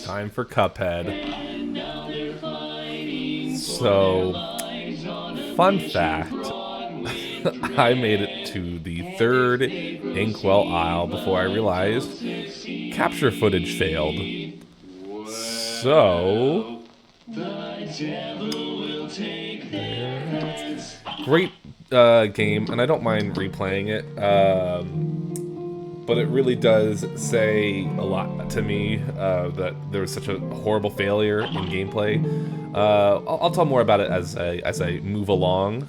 Time for Cuphead. So, fun fact, I made it to the third Inkwell Isle before I realized capture footage failed. So, great game, and I don't mind replaying it. But it really does say a lot to me that there was such a horrible failure in gameplay. I'll tell more about it as I move along.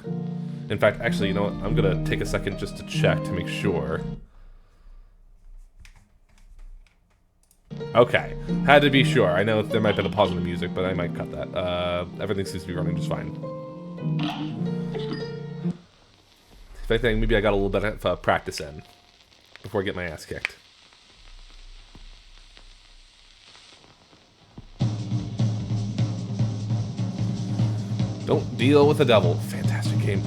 In fact, actually, you know what? I'm gonna take a second just to check to make sure. Okay, had to be sure. I know there might have been a pause in the music, but I might cut that. Everything seems to be running just fine. If anything, maybe I got a little bit of practice in before I get my ass kicked. Don't deal with the devil. Fantastic game.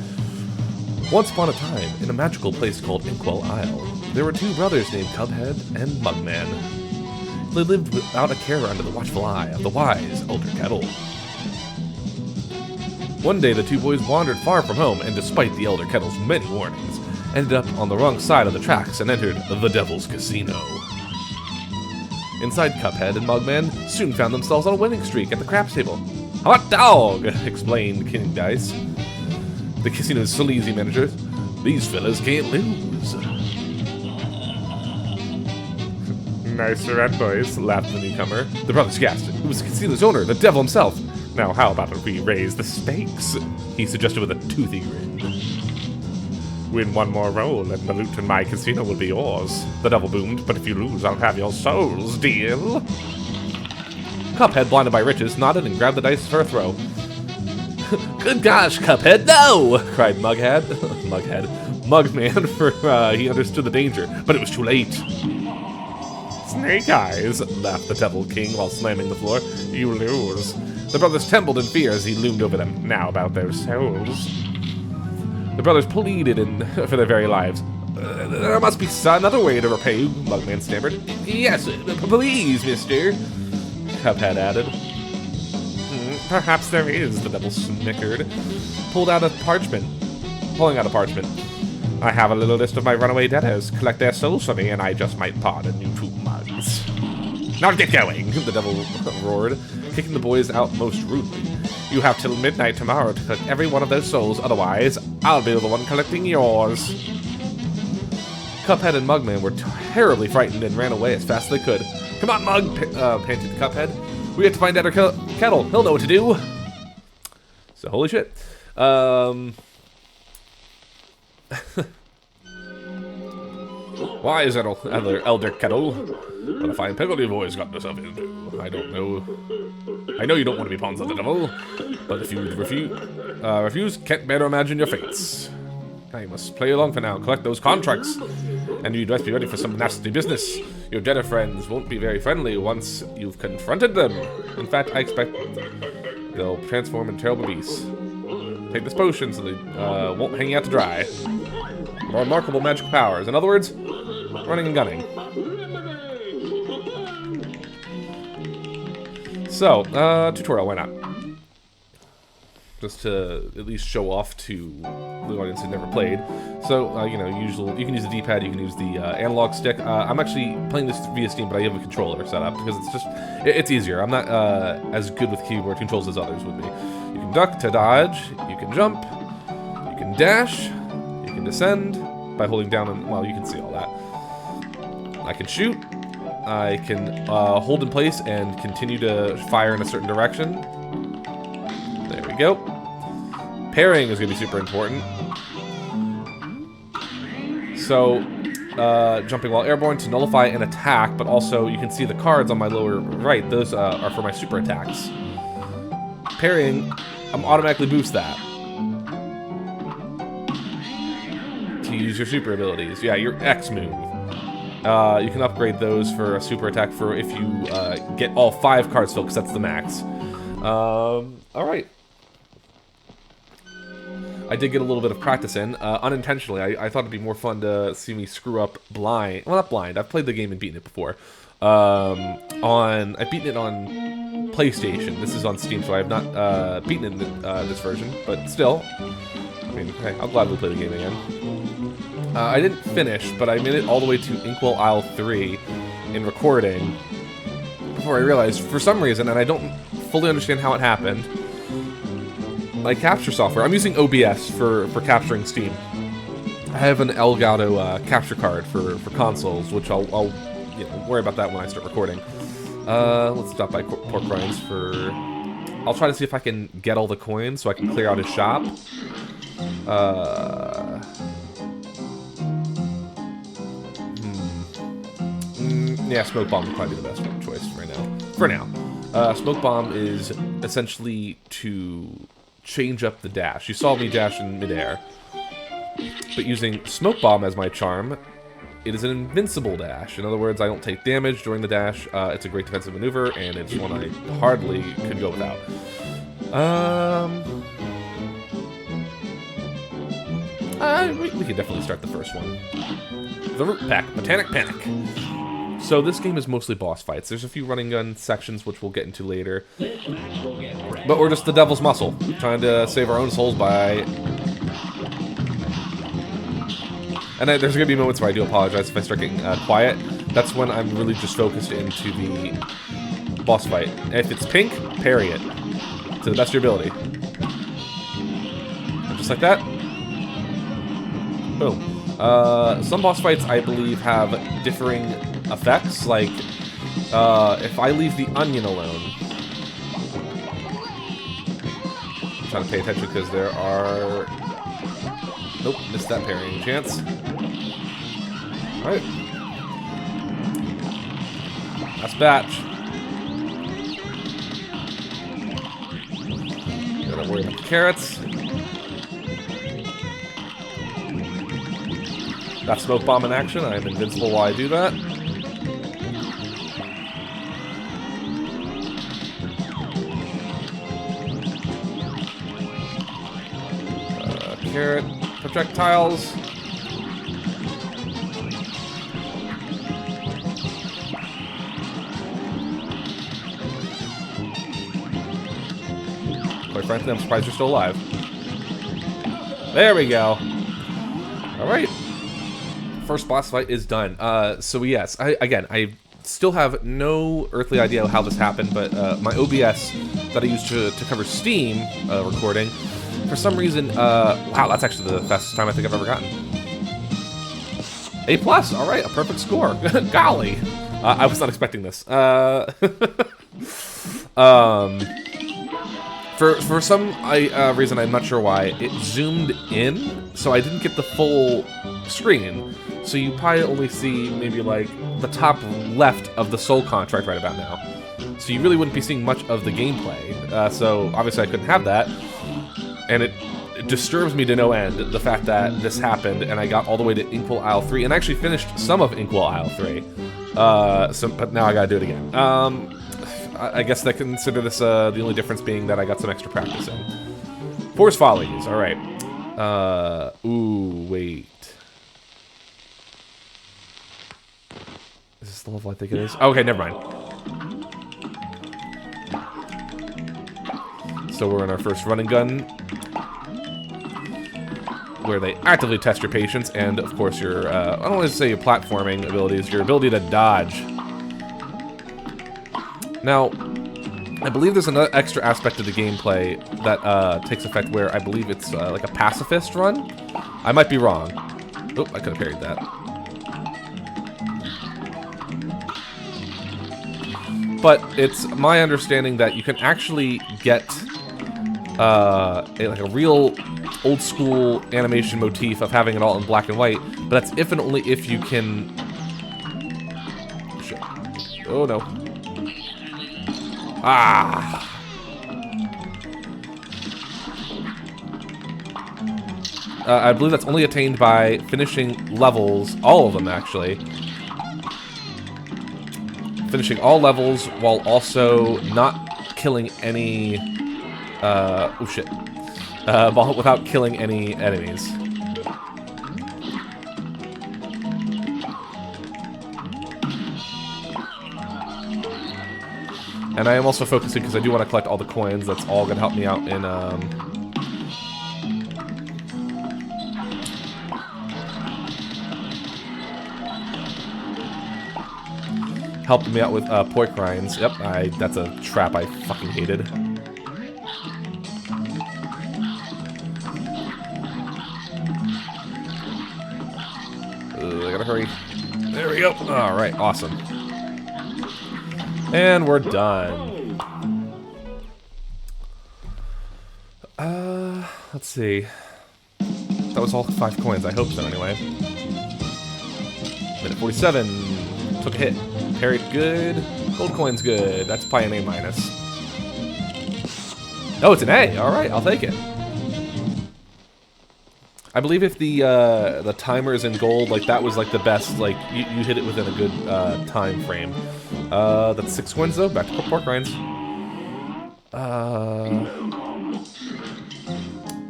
Once upon a time, in a magical place called Inkwell Isle, there were two brothers named Cuphead and Mugman. They lived without a care under the watchful eye of the wise Elder Kettle. One day, the two boys wandered far from home, and despite the Elder Kettle's many warnings, ended up on the wrong side of the tracks and entered the Devil's Casino. Inside, Cuphead and Mugman soon found themselves on a winning streak at the craps table. "Hot dog!" explained King Dice, the casino's sleazy manager. "These fellas can't lose." "Nice run, boys," laughed the newcomer. The brothers gasped. It was the casino's owner, the devil himself. "Now, how about if we raise the stakes?" he suggested with a toothy grin. "Win one more roll, and the loot in my casino will be yours," the devil boomed. "But if you lose, I'll have your souls, deal?" Cuphead, blinded by riches, nodded and grabbed the dice for a throw. "Good gosh, Cuphead, no!" cried Mugman, for he understood the danger, but it was too late. "Snake eyes," laughed the Devil King while slamming the floor. "You lose." The brothers trembled in fear as he loomed over them. "Now about their souls." The brothers pleaded for their very lives. "There must be another way to repay you," Mugman stammered. "Yes, please, mister," Cuphead added. "Perhaps there is," the devil snickered, pulling out a parchment. "I have a little list of my runaway debtors. Collect their souls for me, and I just might pardon you two mugs." "Now get going," the devil roared, kicking the boys out most rudely. "You have till midnight tomorrow to collect every one of those souls, otherwise I'll be the one collecting yours." Cuphead and Mugman were terribly frightened and ran away as fast as they could. "Come on, Mug," panted Cuphead. "We have to find Elder Kettle. He'll know what to do." So, holy shit. Why is Elder Kettle? What a fine pickle you've always gotten yourself into. I don't know. I know you don't want to be pawns of the devil, but if you refuse, can't bear to imagine your fates. I must play along for now, collect those contracts, and you'd best be ready for some nasty business. Your debtor friends won't be very friendly once you've confronted them. In fact, I expect they'll transform into terrible beasts. Take this potion so they won't hang you out to dry. Remarkable magical powers. In other words, running and gunning. So, tutorial, why not? Just to at least show off to the audience who never played. So, you know, you can use the D-pad, you can use the analog stick. I'm actually playing this via Steam, but I have a controller set up because it's easier. I'm not as good with keyboard controls as others would be. You can duck to dodge, you can jump, you can dash, you can descend by holding down and, well, you can see all that. I can shoot, I can hold in place and continue to fire in a certain direction. There we go. Parrying is going to be super important. So, jumping while airborne to nullify an attack, but also you can see the cards on my lower right. Those are for my super attacks. Parrying, I'm automatically boost that. To use your super abilities. Yeah, your X move. You can upgrade those for a super attack for if you get all 5 cards filled, because that's the max. Alright. I did get a little bit of practice in, unintentionally. I thought it'd be more fun to see me screw up blind. Well, not blind. I've played the game and beaten it before. I've beaten it on PlayStation. This is on Steam, so I have not beaten it in this version, but still, I mean, hey, I'll gladly play the game again. I didn't finish, but I made it all the way to Inkwell Isle 3 in recording before I realized, for some reason, and I don't fully understand how it happened, my capture software, I'm using OBS for capturing Steam. I have an Elgato capture card for consoles, which I'll worry about that when I start recording. Let's stop by Pork Rinds for... I'll try to see if I can get all the coins so I can clear out his shop. Yeah, Smoke Bomb would probably be the best choice right now. For now. Smoke Bomb is essentially to change up the dash. You saw me dash in midair. But using Smoke Bomb as my charm, it is an invincible dash. In other words, I don't take damage during the dash. It's a great defensive maneuver, and it's one I hardly could go without. We could definitely start the first one. The Root Pack, Botanic Panic. So this game is mostly boss fights. There's a few running gun sections, which we'll get into later. But we're just the devil's muscle, trying to save our own souls by... And there's going to be moments where I do apologize if I start getting quiet. That's when I'm really just focused into the boss fight. If it's pink, parry it to the best of your ability. And just like that. Boom. Some boss fights, I believe, have differing effects. Like, if I leave the onion alone... I'm trying to pay attention because there are... Nope, missed that parrying chance. Alright. Last batch. Gotta worry about the carrots. Got Smoke Bomb in action. I am invincible while I do that. Carrot. Projectiles. Quite frankly, I'm surprised you're still alive. There we go. Alright. First boss fight is done. So yes, I still have no earthly idea how this happened, but my OBS that I used to cover Steam recording, for some reason, wow, that's actually the fastest time I think I've ever gotten. A+, all right, a perfect score. Golly, I was not expecting this. For some reason, I'm not sure why, it zoomed in, so I didn't get the full screen. So you probably only see maybe like the top left of the Soul Contract right about now. So you really wouldn't be seeing much of the gameplay. So obviously I couldn't have that. And it disturbs me to no end, the fact that this happened, and I got all the way to Inkwell Isle 3, and I actually finished some of Inkwell Isle 3. But now I gotta do it again. I guess I consider this the only difference being that I got some extra practice in. Force Follies, alright. Ooh, wait. Is this the level I think it is? Okay, never mind. So we're in our first run and gun, where they actively test your patience and, of course, your, I don't want to say your platforming abilities, your ability to dodge. Now, I believe there's another extra aspect of the gameplay that takes effect where I believe it's like a pacifist run. I might be wrong. Oh, I could have parried that. But it's my understanding that you can actually get like a real old school animation motif of having it all in black and white, but that's if and only if you can... Shit. Oh no. Ah! I believe that's only attained by finishing levels, all of them actually. Finishing all levels while also not killing any... oh shit. Without killing any enemies. And I am also focusing because I do want to collect all the coins. That's all going to help me out in... helping me out with pork rinds. Yep, that's a trap I fucking hated. I gotta hurry. There we go. Alright, awesome. And we're done. Let's see. That was all 5 coins. I hope so, anyway. Minute 47. Took a hit. Parried good. Gold coin's good. That's probably an A minus. Oh, it's an A. Alright, I'll take it. I believe if the timer's in gold, like, that was, like, the best, like, you hit it within a good time frame. That's 6 coins, though. Back to pork rinds.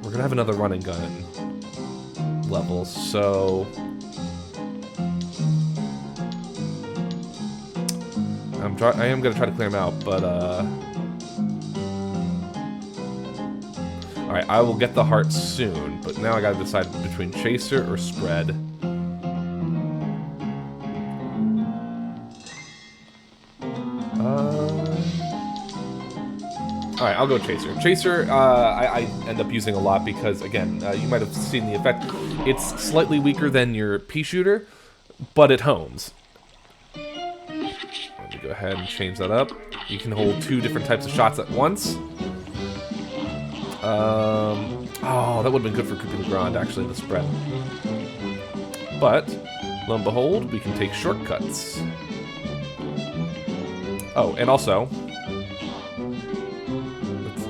We're gonna have another run and gun level, so... I am gonna try to clear them out, but, Alright, I will get the heart soon, but now I gotta decide between Chaser or Spread. Alright, I'll go Chaser. Chaser, I end up using a lot because, again, you might have seen the effect. It's slightly weaker than your pea shooter, but it hones. Let me go ahead and change that up. You can hold 2 different types of shots at once. Oh, that would have been good for Cuphead Grand, actually, the Spread. But, lo and behold, we can take shortcuts. Oh, and also...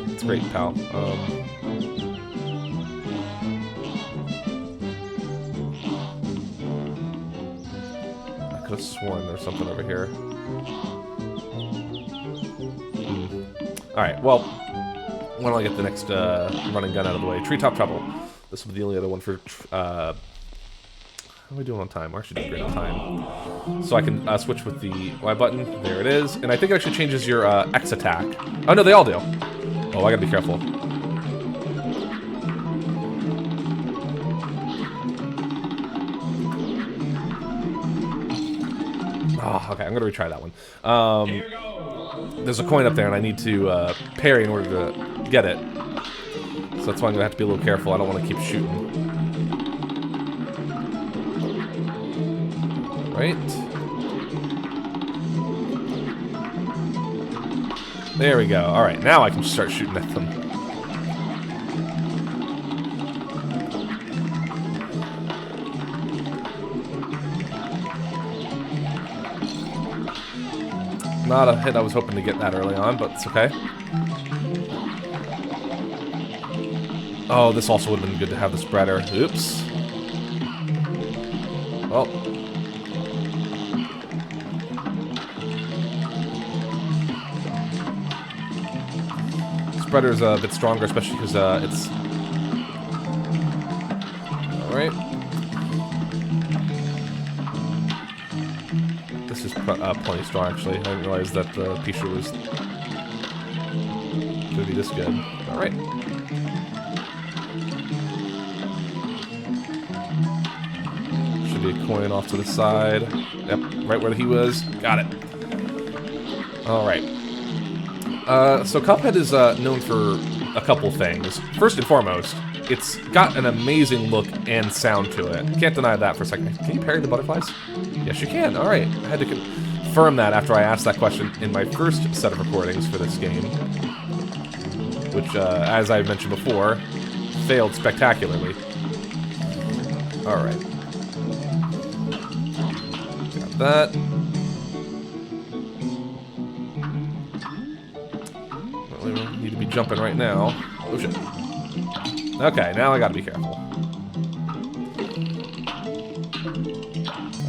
It's great, pal. I could have sworn there was something over here. Alright, well... Why don't I get the next run and gun out of the way? Treetop Trouble. This will be the only other one for... how are we doing on time? We're actually doing great on time. So I can switch with the Y button. There it is. And I think it actually changes your X attack. Oh, no, they all do. Oh, I gotta be careful. Oh, okay, I'm gonna retry that one. There's a coin up there, and I need to parry in order to get it. So that's why I'm gonna have to be a little careful. I don't want to keep shooting. Right. There we go. All right, now I can start shooting at them. Not a hit I was hoping to get that early on, but it's okay. Oh, this also would have been good to have the spreader. Oops. Well. Spreader's a bit stronger, especially because it's... Alright. This is plenty strong, actually. I didn't realize that the Pisha was going to be this good. Alright. Should be a coin off to the side. Yep, right where he was. Got it. Alright. So Cuphead is known for a couple things. First and foremost, it's got an amazing look and sound to it. Can't deny that for a second. Can you parry the butterflies? Yes, you can. All right. I had to confirm that after I asked that question in my first set of recordings for this game, which, as I mentioned before, failed spectacularly. All right. Got that. We don't need to be jumping right now. Oh, shit. Okay, now I gotta be careful.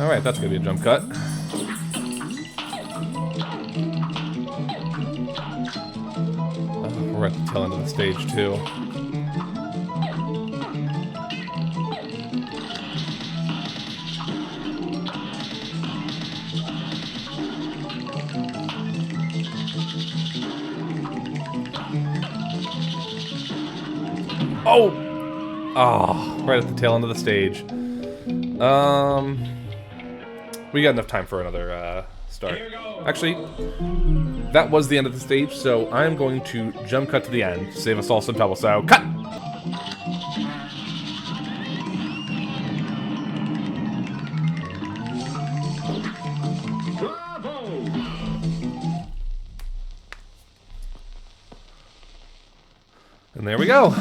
Alright, that's gonna be a jump cut. We're at the tail end of the stage, too. Oh, right at the tail end of the stage. We got enough time for another start. Actually, that was the end of the stage, so I'm going to jump cut to the end to save us all some trouble. So, cut! And there we go.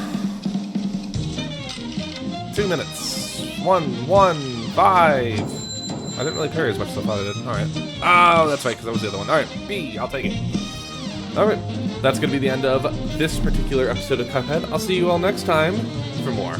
2 minutes. 1-1-5. I didn't really parry as much as I thought I did. Alright. Oh, that's right, because that was the other one. Alright, B, I'll take it. Alright, that's going to be the end of this particular episode of Cuphead. I'll see you all next time for more.